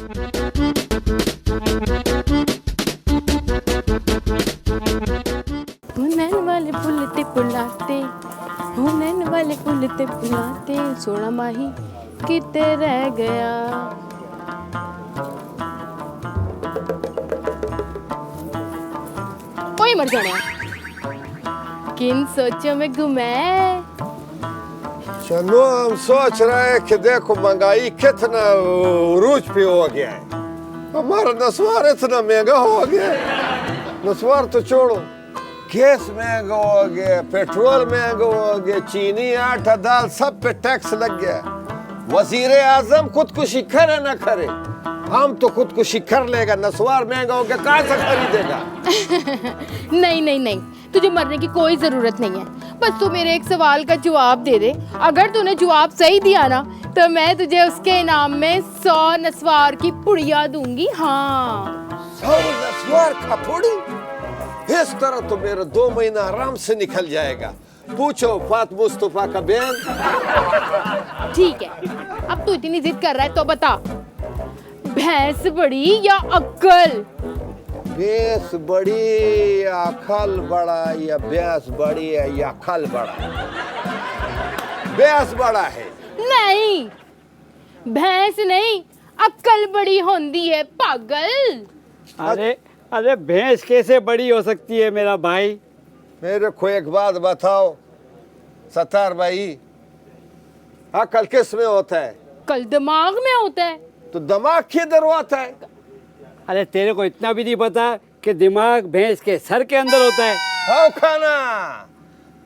नैन वाले पुलते पुलाते, नैन वाले पुलते पुलाते, सोना माही किते रह गया। कोई मर जाने किन सोचों में गुमे। चलो हम सोच रहे हैं कि देखो महंगाई कितना उरूज पे हो गया है, हमारा नस्वार इतना महंगा हो गया है। नस्वार तो छोड़ो, गैस महंगा हो गया, पेट्रोल महंगा हो गया, चीनी आटा दाल सब पे टैक्स लग गया। वजीर आजम खुदकुशी करे ना करे, हम तो खुदकुशी कर लेगा। नस्वार महंगा हो गया, कहाँ से खरीदेगा? नहीं नहीं नहीं, तुझे मरने की कोई जरूरत नहीं है, बस तू मेरे एक सवाल का जवाब दे दे। अगर तूने जवाब सही दिया ना तो मैं तुझे उसके इनाम में 100 नस्वार की पुड़िया दूंगी। हाँ 100 नस्वार का पुड़ी? इस तरह तो मेरा 2 महीना आराम से निकल जाएगा। पूछो फात मुस्तफा का बहन। ठीक है, अब तू इतनी जिद कर रहा है तो बता, भैंस बड़ी या अक्कल? भैंस बड़ी या खल बड़ा, या भैंस बड़ी है या खल बड़ा? भैंस बड़ा है। नहीं, भैंस नहीं, अक्कल बड़ी होती है पागल। अरे अरे भैंस कैसे बड़ी हो सकती है मेरा भाई? मेरे को एक बात बताओ सत्तार भाई, अकल किस में होता है? कल दिमाग में होता है। तो दिमाग किधर होता है? अरे तेरे को इतना भी नहीं पता कि दिमाग भैंस के सर के अंदर होता है? हाँ खाना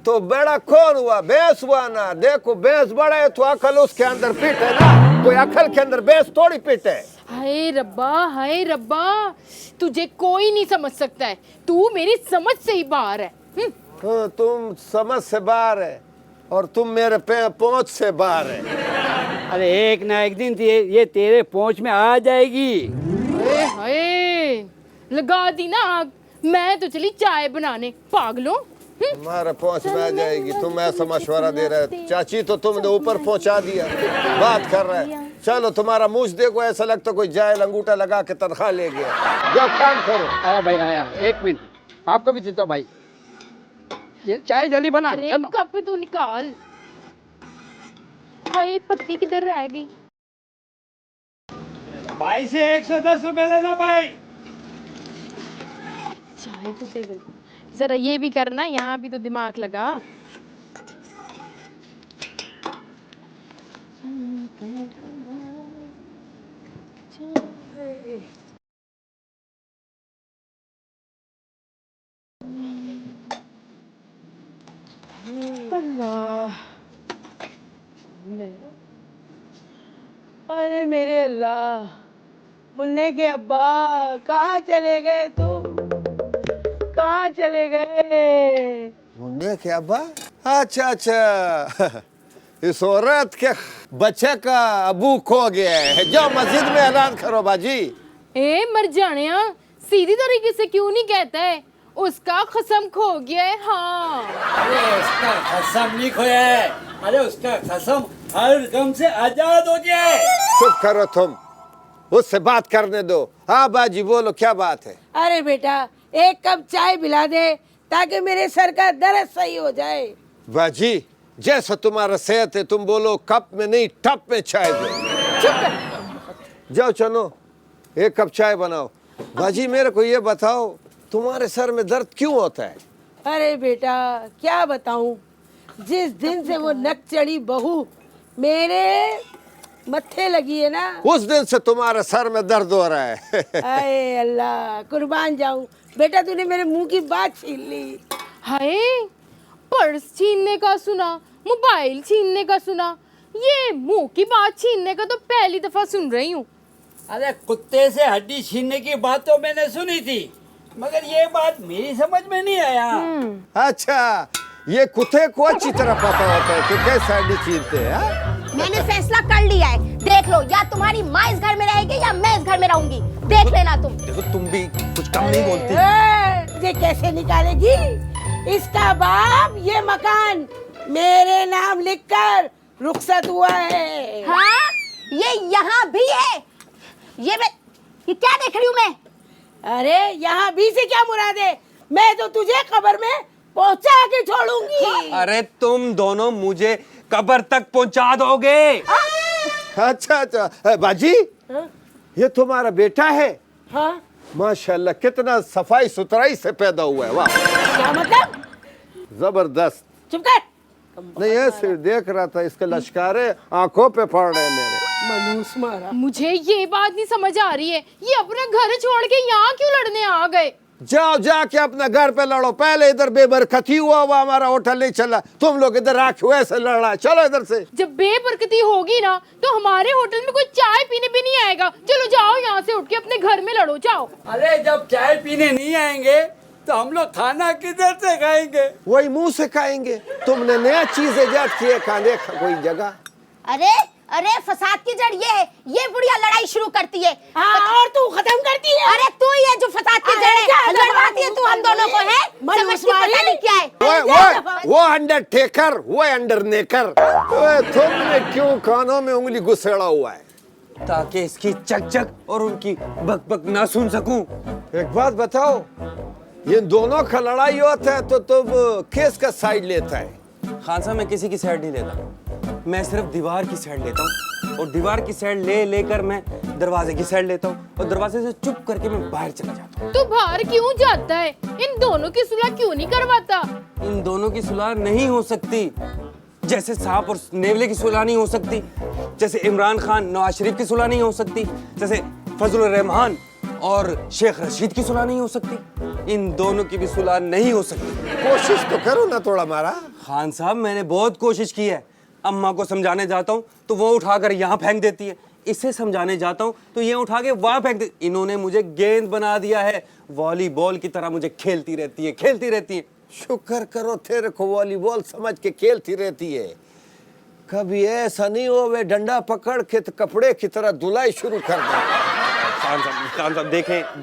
तो बड़ा कौन हुआ? भैंस हुआ ना। देखो भैंस बड़ा है तो अकल उसके अंदर फिट है ना, कोई अकल के अंदर भैंस थोड़ी फिट है। हाय रब्बा, तुझे कोई नहीं समझ सकता है, तू मेरी समझ से ही बाहर है। हाँ, तुम समझ से बाहर है और तुम मेरे पहुंच से बाहर है। अरे एक ना एक दिन ये तेरे पहुंच में आ जाएगी। हाय लगा दी ना आग, मैं तो चली चाय बनाने। पागलों, तुम्हारे पहुंच में आ जाएगी। तुम ऐसा मशवरा दे रहे चाची, तो तुमने ऊपर पहुंचा दिया, बात कर रहे हैं। चलो तुम्हारा मुझ देखो, ऐसा लगता कोई जाए अंगूठा लगा के तनख्वाह ले गया। जाओ काम करो। आया भाई आया, एक मिनट आपको भी देता भाई, ये चाय जल्दी बना। अरे कप तू निकाल। हाय पत्ती किधर रह गई? भाई से 110 रुपए लेना भाई। चाय तो दे गई, जरा ये भी करना, यहाँ भी तो दिमाग लगा। अरे मेरे अल्लाह, मुन्ने के अब्बा कहाँ चले गए तुम? कहाँ चले गए? मुन्ने के अब्बा? अच्छा इस औरत के बच्चे का अबू खो गया है, जाओ मस्जिद में ऐलान करो बाजी। ए मर जाने, सीधी तरीके से क्यों नहीं कहता है? उसका खसम खो गया है। हाँ अरे उसका खसम नहीं खोया है, अरे उसका खसम हर गम से आजाद हो गया है। चुप करो तुम, उससे बात करने दो। हाँ बाजी बोलो, क्या बात है? अरे बेटा एक कप चाय पिला दे ताकि मेरे सर का दर्द सही हो जाए। बाजी जैसा तुम्हारा सेहत है, तुम बोलो कप में नहीं टप में चाय दो। चुप कर। जाओ चलो 1 कप चाय बनाओ। बाजी मेरे को ये बताओ, तुम्हारे सर में दर्द क्यों होता है? अरे बेटा क्या बताऊं, जिस दिन से वो नक चढ़ी बहू मेरे मत्थे लगी है ना, उस दिन से तुम्हारे सर में दर्द हो रहा है। अरे अल्लाह कुर्बान जाऊं। बेटा तूने मेरे मुंह की बात छीन ली। हाय, पर्स छीनने का सुना, मोबाइल छीनने का सुना, ये मुंह की बात छीनने का तो पहली दफा सुन रही हूँ। अरे कुत्ते से हड्डी छीनने की बात तो मैंने सुनी थी, मगर ये बात मेरी समझ में नहीं आया। अच्छा ये कुत्ते को अच्छी तरह पता होता है कि कैसे हड्डी छीनते हैं। मैंने फैसला कर लिया है, देख लो, या तुम्हारी माँ इस घर में रहेगी या मैं इस घर में रहूंगी, देख लेना तुम। देखो तुम भी कुछ कम नहीं बोलती। ये कैसे निकालेगी? इसका बाप ये मकान मेरे नाम लिखकर रुखसत हुआ है। हाँ ये यहाँ भी है। ये क्या देख रही हूँ मैं? अरे यहाँ भी से क्या मुराद है? मैं तो तुझे कब्र में पहुंचा के छोड़ूंगी। अरे तुम दोनों मुझे कब्र तक पहुंचा दोगे। अच्छा अच्छा बाजी, हाँ? ये तुम्हारा बेटा है? हाँ? माशाल्लाह, कितना सफाई सुथराई से पैदा हुआ है, वाह क्या मतलब? जबरदस्त। चुप कर। नहीं, ऐसे देख रहा था, इसके लश्कारे आंखों पे पड़ रहे हैं मेरे। मनूस मारा। मुझे ये बात नहीं समझ आ रही है, ये अपना घर छोड़ के यहाँ क्यों लड़ने आ गए? जाओ जाके अपना घर पे लड़ो, पहले इधर बेबरकती हुआ हमारा होटल नहीं चला, तुम लोग इधर आके वैसे लड़ रहा है। चलो इधर से। जब बेबरकती होगी ना तो हमारे होटल में कोई चाय पीने भी नहीं आएगा। चलो जाओ यहाँ से उठ के अपने घर में लड़ो, जाओ। अरे जब चाय पीने नहीं आएंगे तो हम लोग खाना किधर से खाएंगे? वही मुंह से खाएंगे। तुमने नया चीज इजाद की है खाने का कोई जगह? अरे अरे फसाद की जड़ ये है, ये बुढ़िया लड़ाई शुरू करती है। हाँ, और तू खत्म करती है। अरे तू ही है जो फसाद की जड़ है, लड़वाती है तू हम दोनों को, है? समझती पता नहीं क्या है। वो अंडरटेकर, वो अंडरनेकर। तुमने क्यों कानों में उंगली घुसेड़ा हुआ है? ताकि इसकी चकचक और उनकी बकबक ना सुन सकूं। एक बात बताओ, ये दोनों का लड़ाई होता है तो तुम किस का साइड लेता है? खान साहब, मैं किसी की साइड नहीं लेता, मैं सिर्फ दीवार की साइड लेता हूँ, और दीवार की साइड लेकर मैं दरवाजे की साइड लेता हूँ, और दरवाजे से चुप करके मैं बाहर चला जाता हूँ। तो बाहर क्यों जाता है? इन दोनों की सुलह क्यों नहीं करवाता? इन दोनों की सुलह नहीं हो सकती, जैसे सांप और नेवले की सुलह नहीं हो सकती, जैसे इमरान खान नवाज शरीफ की सुलह नहीं हो सकती, जैसे फजलुर रहमान और शेख रशीद की सुलह नहीं हो सकती। इन दोनों की भी सुलह नहीं हो सकती। कोशिश तो करो ना थोड़ा मारा। खान साहब, मैंने बहुत कोशिश की है। अम्मा को समझाने जाता हूँ तो वो उठाकर यहाँ फेंक देती है, इसे समझाने जाता हूँ तो ये उठा के वहाँ फेंक दे। इन्होंने मुझे गेंद बना दिया है, वॉलीबॉल की तरह मुझे खेलती रहती है, खेलती रहती है। शुक्र करो तेरे को वॉलीबॉल समझ के खेलती रहती है। कभी ऐसा नहीं हो वे डंडा पकड़ के तो कपड़े की तरह धुलाई शुरू कर दे। खान साहब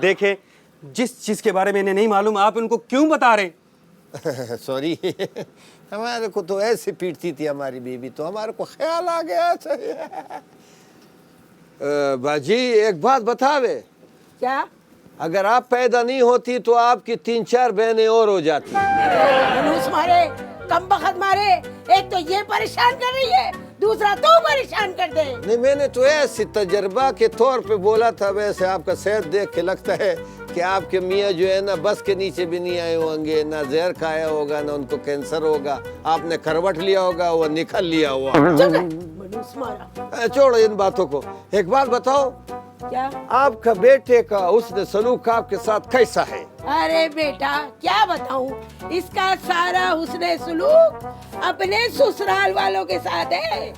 देखें, जिस चीज के बारे में इन्हें नहीं मालूम आप इनको क्यों बता रहे? सॉरी, हमारे को तो ऐसे पीटती थी हमारी बीवी, तो हमारे को ख्याल आ गया। बाजी एक बात बतावे, क्या? अगर आप पैदा नहीं होती तो आपकी 3-4 बहनें और हो जाती। मनूस मारे, कमबख्त मारे, एक तो ये परेशान कर रही है, दूसरा तू परेशान कर दे। नहीं, मैंने तो ऐसे तजर्बा के तौर पे बोला था। वैसे आपका सेहत देख के लगता है कि आपके मियाँ जो है ना बस के नीचे भी नहीं आए होंगे, ना जहर खाया होगा, ना उनको कैंसर होगा। आपने करवट लिया होगा, वो निकल लिया हुआ। चुप कर, मनूस मारा। छोड़ो इन बातों को, एक बात बताओ, क्या? आपका बेटे का उसने सलूक आपके साथ कैसा है? अरे बेटा क्या बताऊं, इसका सारा हुस्ने सुलूक अपने ससुराल वालों के साथ है।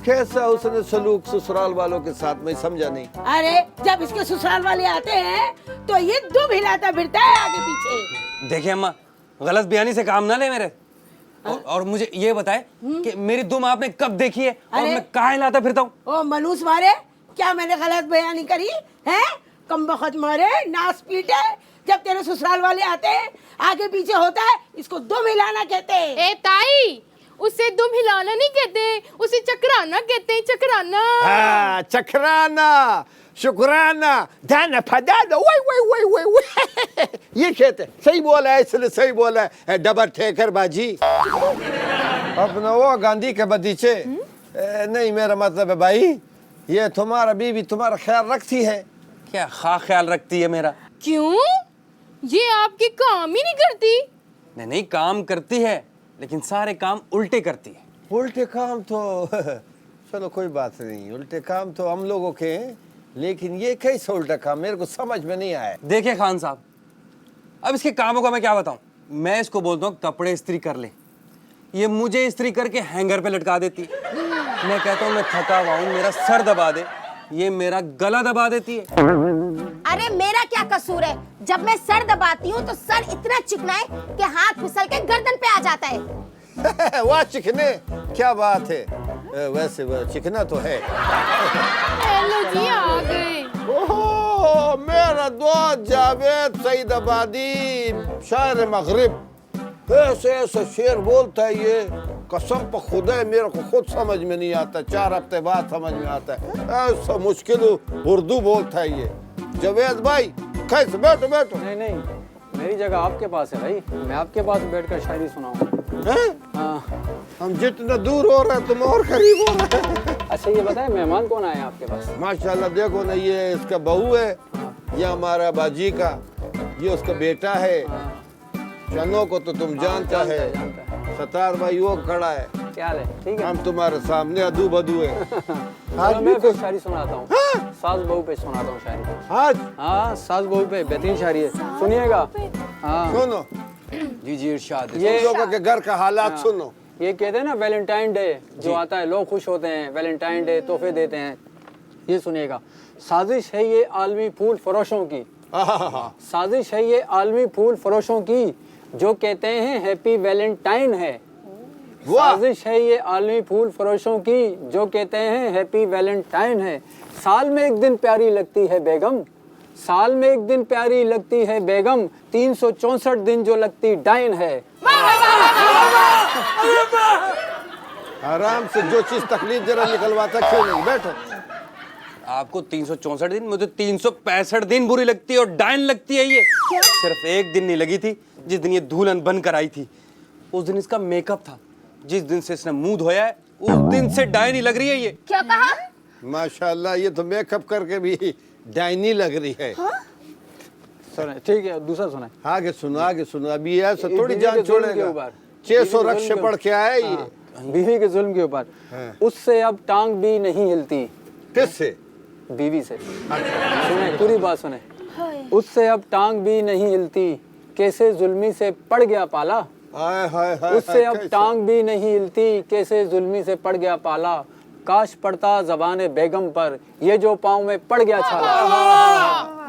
कैसा उसने सलूक ससुराल वालों के साथ? मैं समझा नहीं। अरे जब इसके ससुराल वाले आते हैं तो ये दुम हिलाता फिरता है आगे पीछे। देखिए अम्मा, गलत बयानी से काम ना ले मेरे। और मुझे ये बताए कि मेरी दुम आपने कब देखी है और अरे? मैं कहाँ हिलाता फिरता हूँ? ओ मनूस मारे, क्या मैंने गलत बयानी करी है? कमबख्त मारे, नास पीटे, जब तेरे ससुराल वाले आते हैं आगे पीछे होता है, इसको दुम हिलाना कहते हैं। ए ताई, उसे दुम हिलाना नहीं कहते, उसे चकराना कहते हैं, चकराना। हाँ, चकराना, शुक्राना, दाना फदाना, वही ये कहते। सही बोला है, इसलिए सही बोला है। डबल ठेकर बाजी अपना वो गांधी के बगीचे। नहीं, मेरा मतलब है भाई, ये तुम्हारा बीवी तुम्हारा ख्याल रखती है? क्या ख्याल रखती है मेरा? क्यों? ये आपके काम ही नहीं करती? नहीं, काम करती है, लेकिन सारे काम उल्टे करती है। उल्टे काम तो चलो कोई बात नहीं, उल्टे काम तो हम लोगों के हैं, लेकिन ये कैसे उल्टा काम, मेरे को समझ में नहीं आया। देखिए खान साहब, अब इसके कामों का मैं क्या बताऊं। मैं इसको बोलता हूँ कपड़े इस्त्री कर ले, ये मुझे इस्त्री करके हैंगर पे लटका देती है। मैं कहता हूँ मैं थका हुआ हूँ, मेरा सर दबा दे, ये मेरा गला दबा देती है। अरे मेरा क्या कसूर है? जब मैं सर दबाती हूँ तो सर इतना चिकना है कि हाथ फिसल के गर्दन पे आ जाता है। वाह चिकने, क्या बात है। वैसे वह चिकना तो है। हेलो जी, आ गए। ओहो, मेरा दोस्त जावेद सईदाबादी, शायर मगरिब, ऐसे ऐसे शेर बोलता है ये, कसम पर खुदा है, मेरे को खुद समझ में नहीं आता, 4 हफ्ते बाद समझ में आता है। ऐसा मुश्किल उर्दू बोलता है ये। जावेद भाई कैसे, बैठो बैठो। नहीं नहीं, मेरी जगह आपके पास है भाई, मैं आपके पास बैठकर शायरी सुनाऊंगा। हैं? हाँ। हम जितना दूर हो रहे हैं तुम और करीब हो रहे हैं। अच्छा ये बताएं मेहमान कौन आए आपके पास? माशाल्लाह देखो ना, ये इसका बहू है, ये हमारा बाजी का, ये उसका बेटा है। चनो को तो तुम जानता है, सतार भाई वो खड़ा है, क्या हाल है? ठीक है। हम तुम्हारे सामने अदू बदू है। आज चलो भी मैं फिर कुछ शायरी सुनाता हूँ, सास बहू पे सुनाता हूँ शायरी। आज हाँ सास बहू पे बेहतरीन शायरी है, सुनिएगा। हाँ सुनो, जी जी इरशाद। ये तुम लोगों के घर का हालात सुनो। ये कहते हैं ना वैलेंटाइन डे जो आता है, लोग खुश होते हैं, वैलेंटाइन डे तोहफे देते हैं। ये सुनिएगा, साजिश है ये आलमी फूल फरोशों की, साजिश है ये आलमी फूल फरोशों की, जो कहते हैं हैप्पी वैलेंटाइन है। वाह। साजिश है ये आलमी फूल फरोशों की, जो कहते हैं हैप्पी वैलेंटाइन है। साल में एक दिन प्यारी लगती है बेगम, साल में एक दिन प्यारी लगती है बेगम, 364 दिन जो लगती डाइन है। आराम से जो चीज तकलीफ जरा निकलवाता क्यों नहीं, बैठो। आपको 364 दिन, मुझे 365 दिन बुरी लगती है और डायन लगती है ये। सिर्फ एक दिन नहीं लगी थी, जिस दिन ये दुल्हन बनकर आई थी, उस दिन इसका मेकअप था। जिस दिन से इसने मुंह धोया है उस दिन से डायन ही लग रही है ये। क्या कहा? माशाल्लाह, ये तो मेकअप करके भी डायनी लग रही है। सुने, ठीक है, दूसरा सुना। आगे सुनो, आगे सुनो, अभी ऐसा थोड़ी बीवी जान के जुल्म के छोड़ेगा। ऊपर। 600 बीवी के रक्शे जुल्म पढ़ के आया ये। बीवी के जुल्म के ऊपर, उससे अब टांग भी नहीं हिलती, किससे? बीवी से। सुने, पूरी बात सुने। उससे अब टांग भी नहीं हिलती, कैसे जुल्मी से पड़ गया पाला। हाय हाय हाय, उससे अब कैसे? टांग भी नहीं हिलती, कैसे जुल्मी से पड़ गया पाला। काश पड़ता जबाने बेगम पर, ये जो पाँव में पड़ गया छाला।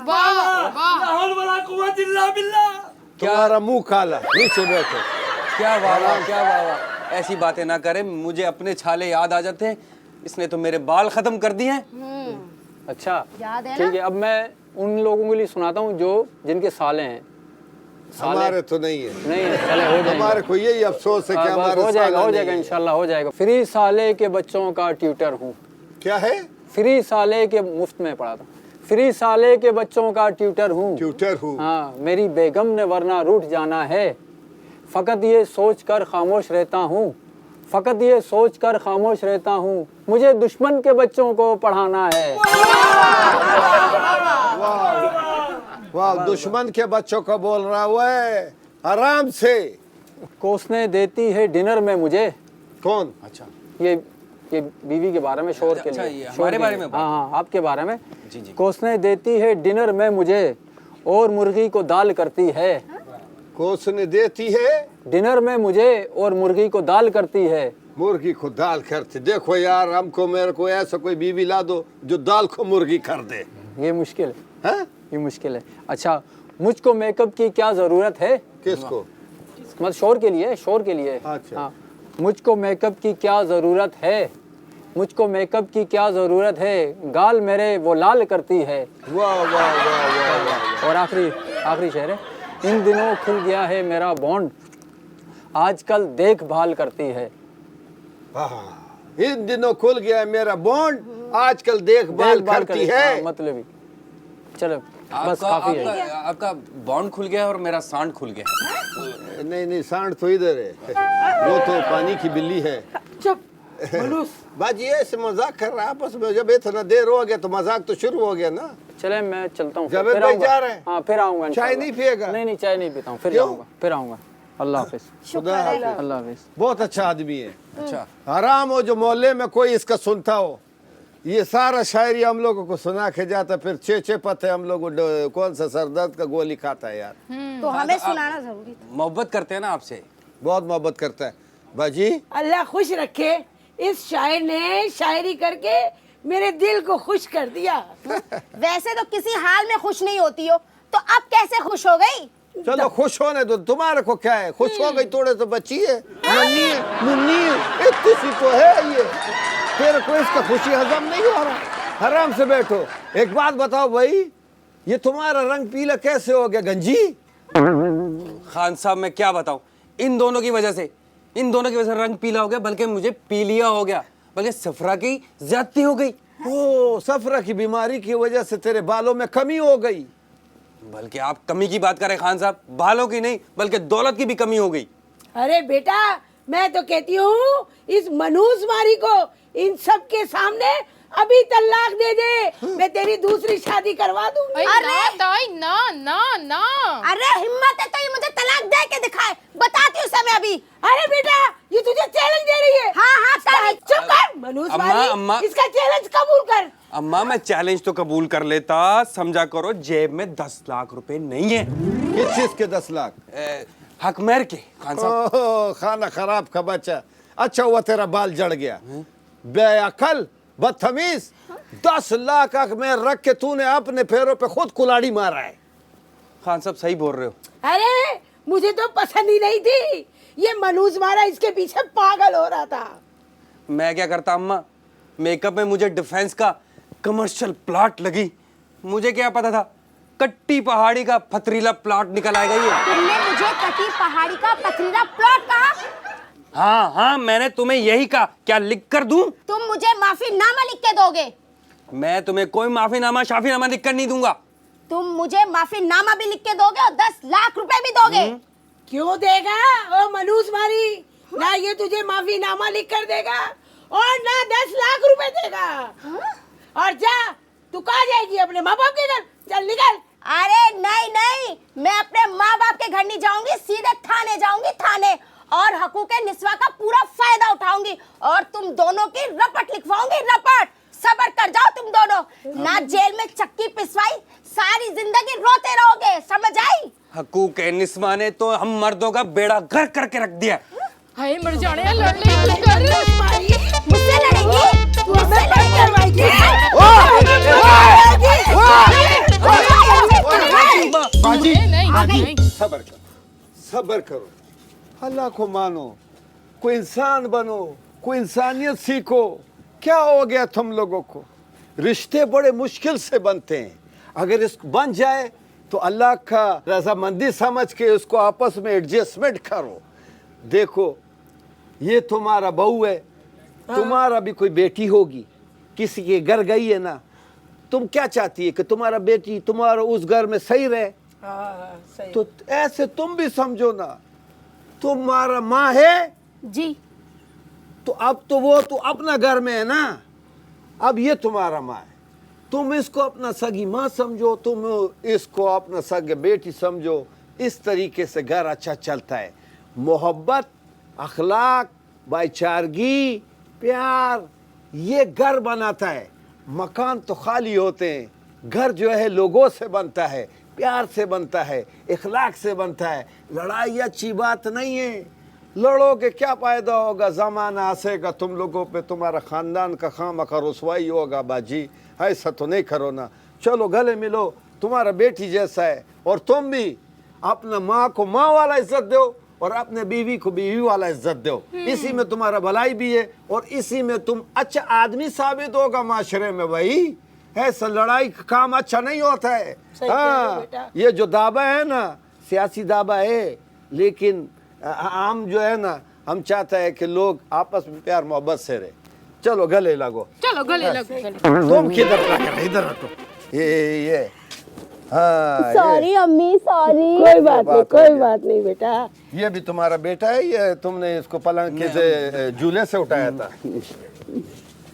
लाहौल वाला कुव्वत इल्ला बिल्लाह। तुम्हारा मुंह काला, नीचे बैठो। क्या वाह वाह, क्या वाह वाह। ऐसी बातें ना करें, मुझे अपने छाले याद आ जाते हैं। इसने तो मेरे बाल खत्म कर दिए हैं। अच्छा याद है ना? ठीक है, अब मैं उन लोगों के लिए सुनाता हूँ जो जिनके साले हैं। हमारे तो नहीं है, नहीं है, साले हो जाएंगे। हमारे को यही अफसोस है कि बस हमारे हो जाएगा, साला हो जाएगा, नहीं है। इंशाल्लाह हो जाएगा। फ्री साले के बच्चों का ट्यूटर हूँ। क्या है? फ्री साले के मुफ्त में पढ़ाता हूँ। फ्री साले के बच्चों का ट्यूटर हूँ। ट्यूटर हूँ। हाँ, मेरी बेगम ने वरना रूठ जाना है, फकत ये सोच कर खामोश रहता हूँ, फकत ये सोच कर खामोश रहता हूँ, मुझे दुश्मन के बच्चों को पढ़ाना है। वाह, दुश्मन के बच्चों को बोल रहा हुआ है, आराम से। कोसने देती है डिनर में मुझे। कौन? अच्छा, ये बीवी के बारे में, शोर के अच्छा, लिए, ये शोर हमारे के बारे लिए। में हाँ हाँ, आपके बारे में। जी जी। कोसने देती है डिनर में मुझे, और मुर्गी को दाल करती है। कोसने देती है डिनर में मुझे, और मुर्गी को दाल करती है। मुर्गी को दाल करते। देखो यार, हमको मेरे को ऐसा कोई बीवी ला दो जो दाल को मुर्गी कर दे। ये मुश्किल है, हैं? ये मुश्किल है। अच्छा, मुझको मेकअप की क्या जरूरत है? किसको? मतलब शोर के लिए, शोर के लिए। अच्छा। हाँ, मुझको मेकअप की क्या जरूरत है, मुझको मेकअप की क्या जरूरत है, गाल मेरे वो लाल करती है। वाह वाह वाह वाह वाह। और आखिरी शेर है, इन दिनों खुल गया है मेरा बॉन्ड, आजकल देखभाल करती है। हाँ, इन दिनों खुल गया है मेरा बॉन्ड, आजकल देखभाल करती है। मतलब ही चलो बस काफी है। आपका बॉन्ड खुल गया और मेरा सांड खुल गया। नहीं नहीं, सांड तो इधर है, वो तो पानी की बिल्ली है। चुप मलूस। बाजी ऐसे मजाक कर रहा है आपस में, जब इतना देर हो गया तो मजाक तो शुरू हो गया ना। चले मैं चलता हूँ, जावेद फिर भाई आऊंगा। जा रहे हैं? हाँ फिर आऊंगा चाय इंशाल्लाह। नहीं पिएगा? नहीं नहीं, चाय नहीं पीता हूँ, फिर क्यों? आऊंगा, फिर आऊंगा। अल्लाह हाफिज। खुदा हाफिज। अल्लाह हाफिज। बहुत अच्छा आदमी है। अच्छा, आराम हो जो मोहल्ले में कोई इसका सुनता हो। ये सारा शायरी हम लोगों को सुना के जाता, फिर छे पते हम लोग कौन सा सरदर्द का गोली खाता है यार। तो हमें सुनाना जरूरी था। मोहब्बत करते हैं ना आपसे। बहुत मोहब्बत करता है बाजी। अल्लाह खुश रखे, इस शायर ने शायरी करके मेरे दिल को खुश कर दिया। वैसे तो किसी हाल में खुश नहीं होती हो, तो अब कैसे खुश हो गई? चलो खुश होने दो, तुम्हारे को क्या है, खुश हो गई थोड़े तो बच्ची है, नन्ही है, मुन्नी है, इतनी सी तो है ये। तेरे को इसका खुशी हजम नहीं हो रहा। आराम से बैठो। एक बात बताओ भाई, ये तुम्हारा रंग पीला कैसे हो गया गंजी? खान साहब मैं क्या बताऊं, इन दोनों की वजह से। इन दोनों की वजह से रंग पीला हो गया, बल्कि मुझे पीलिया हो गया, बल्कि सफरा की ज्यादती हो गई। ओ सफरा की बीमारी की वजह से तेरे बालों में कमी हो गई। बल्कि आप कमी की बात करें खान साहब, बालों की नहीं बल्कि दौलत की भी कमी हो गई। अरे बेटा, मैं तो कहती हूँ इस मनहूस मारी को इन सब के सामने अभी तलाक दे दे, मैं तेरी दूसरी शादी करवा दूंगी। अरे ताई ना ना ना। अरे हिम्मत है तो ये मुझे तलाक दे के दिखाए, बताती हूँ उसे मैं अभी। अरे बेटा, ये तुझे चैलेंज दे रही है। हाँ हाँ कर। चुप कर मनहूस अम्मा, मारी, इसका चैलेंज कबूल कर। अम्मा मैं चैलेंज तो कबूल कर लेता, समझा करो जेब में 10 लाख रुपए नहीं है। किस चीज के 10 लाख? हकमैर के खान साहब। ओह, खाना खराब का बच्चा। अच्छा हुआ तेरा बाल जड़ गया, बेअकल बदतमीज। 10 लाख में रख के तूने अपने पैरों पे खुद कुल्हाड़ी मारा है। खान साहब सही बोल रहे हो। अरे मुझे तो पसंद ही नहीं थी, ये मनहूस मारा इसके पीछे पागल हो रहा था। मैं क्या करता अम्मा, मेकअप में मुझे डिफेंस का कमर्शियल प्लॉट लगी, मुझे क्या पता था कट्टी पहाड़ी का पथरीला प्लॉट निकल आएगा ये। तुमने मुझे कटी पहाड़ी का पथरीला प्लॉट कहा? हाँ हाँ मैंने तुम्हें यही कहा, क्या लिख कर दूं? तुम मुझे माफीनामा लिख के दोगे? मैं तुम्हें कोई माफीनामा शाफीनामा लिख कर नहीं दूंगा। तुम मुझे माफीनामा भी लिख के दोगे और 10 लाख रुपए भी दोगे? क्यों देगा ओ मनहूस मारी? ना ये तुझे माफीनामा लिख कर देगा और ना 10 लाख रुपए देगा। और जा, तू कहाँ जाएगी? अपने माँ बाप के घर? चल निकल। अरे नहीं नहीं, मैं अपने माँ बाप के घर नहीं जाऊंगी, सीधे थाने जाऊंगी, थाने, और हकूक निस्वा का पूरा फायदा उठाऊंगी और तुम दोनों की रपट लिखवाऊंगी, रपट। सबर कर जाओ तुम दोनों, ना जेल में चक्की पिसवाई, सारी जिंदगी रोते रहोगे, समझ आई? हकूक निस्वा ने तो हम मर्दों का बेड़ा गर्क करके रख दिया। हाय मर जाने यार, लड़ ले कर। मुझसे लड़ेंगी? तू हमें बंद करवाएगी? बाजी, नहीं। सबर करो, सबर करो, अल्लाह को मानो, कोई इंसान बनो, कोई इंसानियत सीखो। क्या हो गया तुम लोगों को? रिश्ते बड़े मुश्किल से बनते हैं, अगर इसको बन जाए तो अल्लाह का रजामंदी समझ के उसको आपस में एडजस्टमेंट करो। देखो ये तुम्हारा बहू है, तुम्हारा भी कोई बेटी होगी, किसी के घर गई है ना, तुम क्या चाहती है कि तुम्हारा बेटी तुम्हारा उस घर में सही रहे? सही। तो ऐसे तुम भी समझो ना, तुम्हारा माँ है जी। तो अब तो वो तो अपना घर में है ना, अब ये तुम्हारा माँ है, तुम इसको अपना सगी माँ समझो, तुम इसको अपना सगी बेटी समझो। इस तरीके से घर अच्छा चलता है। मोहब्बत, अखलाक, भाईचारगी, प्यार, ये घर बनाता है। मकान तो खाली होते हैं, घर जो है लोगों से बनता है, प्यार से बनता है, इखलाक से बनता है। लड़ाई अच्छी बात नहीं है, लड़ोगे क्या फायदा होगा? ज़माना आसेगा तुम लोगों पे, तुम्हारा ख़ानदान का खामखा रुसवाई होगा। बाजी ऐसा तो नहीं करो ना, चलो गले मिलो, तुम्हारा बेटी जैसा है, और तुम भी अपना माँ को माँ वाला इज्जत दो और अपने बीवी को बीवी वाला इज्जत दो। इसी में तुम्हारा भलाई भी है और इसी में तुम अच्छा आदमी साबित होगा माशरे में। भाई ऐसा लड़ाई का काम अच्छा नहीं होता है। हाँ, ये जो दावा है ना, सियासी दावा है, लेकिन हम जो है ना, हम चाहते हैं कि लोग आपस में प्यार मोहब्बत से रहे। चलो गले लगो, चलो गले लगो। तुम किधर रखो, इधर रखो। ये हाँ, सॉरी अम्मी, सॉरी। कोई बात नहीं, कोई बात नहीं बेटा। ये भी तुम्हारा बेटा है, ये तुमने इसको पलंग के से झूले से उठाया था?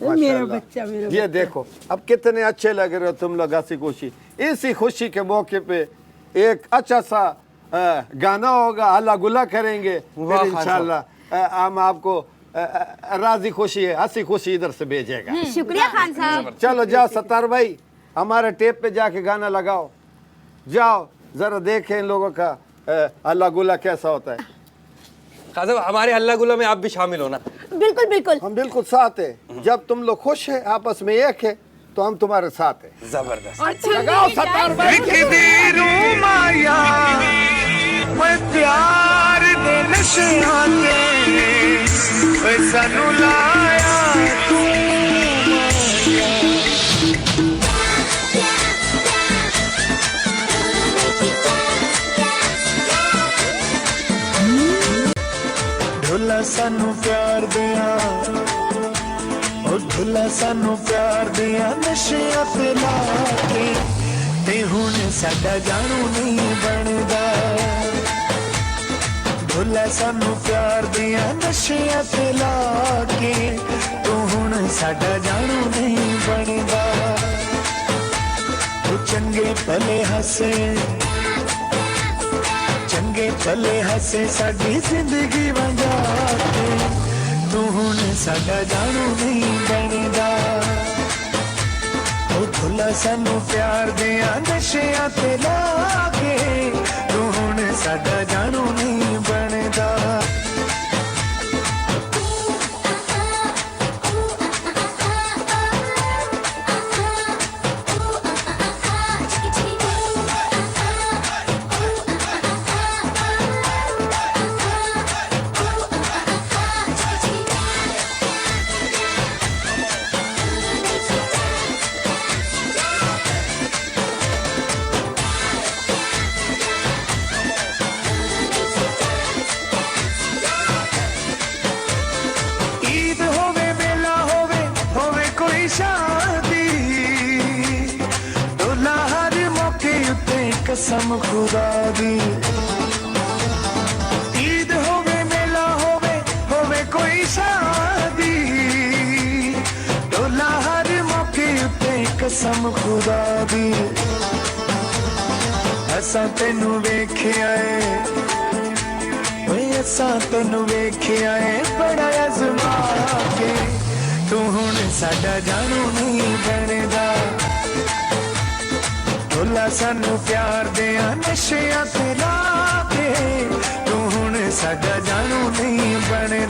मेरा माशाल्लाह। बच्चा, मेरा ये देखो अब कितने अच्छे लग रहे हो तुम लोग। हंसी खुशी, इसी खुशी के मौके पे एक अच्छा सा गाना होगा, अल्लाह गुल्ला करेंगे, फिर इंशाल्लाह हम आपको राजी खुशी है, हंसी खुशी इधर से भेजेगा। शुक्रिया खान साहब। चलो जाओ सत्तार भाई, हमारे टेप पे जाके गाना लगाओ, जाओ जरा देखें इन लोगों का अल्लाह गुल्ला कैसा होता है। खान साहब हमारे हल्ला गुल्ला में आप भी शामिल होना। बिल्कुल बिल्कुल। हम बिल्कुल साथ है, जब तुम लोग खुश है, आपस में एक है, तो हम तुम्हारे साथ है। जबरदस्त। लगाओ सत्तार भाई। प्यार दे नशा ते सानू लाया तू ढोला सानू प्यार दिया ओ ढुला सानू प्यार दिया नशिया ते लाके ते हुण साडा जानू नहीं बनदा ढुला सानू प्यार दिया नशिया ते लाके तू हुण साडा जानू नहीं बनदा तू चंगे भले हसे चंगे भले हसे साडी जिंदगी वंजा के तू हुण साडा जानू नहीं बनदा ओ ढुला सानू प्यार दिया नशिया ते लाके तू हुण साडा जानू नहीं बनदा ईद होवे मेला होवे कोई शादी डोला हर मौके उत्ते कसम खुदा दी ईद होवे मेला होवे कोई शादी डोला हर मौके उत्ते कसम खुदा दी असां तेनू वेखिया ऐ असां तेनू वेखिया ऐ बड़ा अज़मा के तू हुण साडा जानू नहीं बनदा ढोला सानू प्यार दिया नशिया ते लाके तू हुण साडा जानू नहीं बनदा